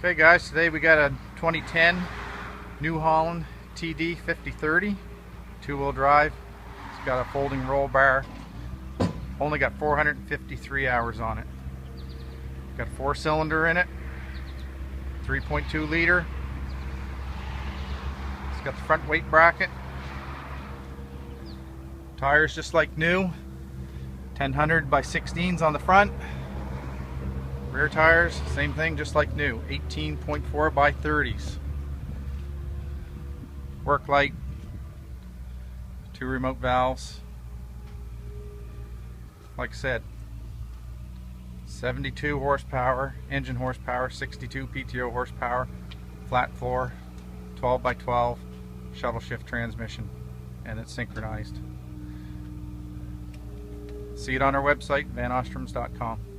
Okay guys, today we got a 2010 New Holland TD5030 two-wheel drive. It's got a folding roll bar. Only got 453 hours on it. Got a 4-cylinder in it, 3.2 liter. It's got the front weight bracket. Tires just like new, 1000 by 16s on the front. Rear tires, same thing, just like new, 18.4 by 30s. Work light, 2 remote valves. Like I said, 72 horsepower, engine horsepower, 62 PTO horsepower, flat floor, 12 by 12, shuttle shift transmission, and it's synchronized. See it on our website, VanOostrums.com.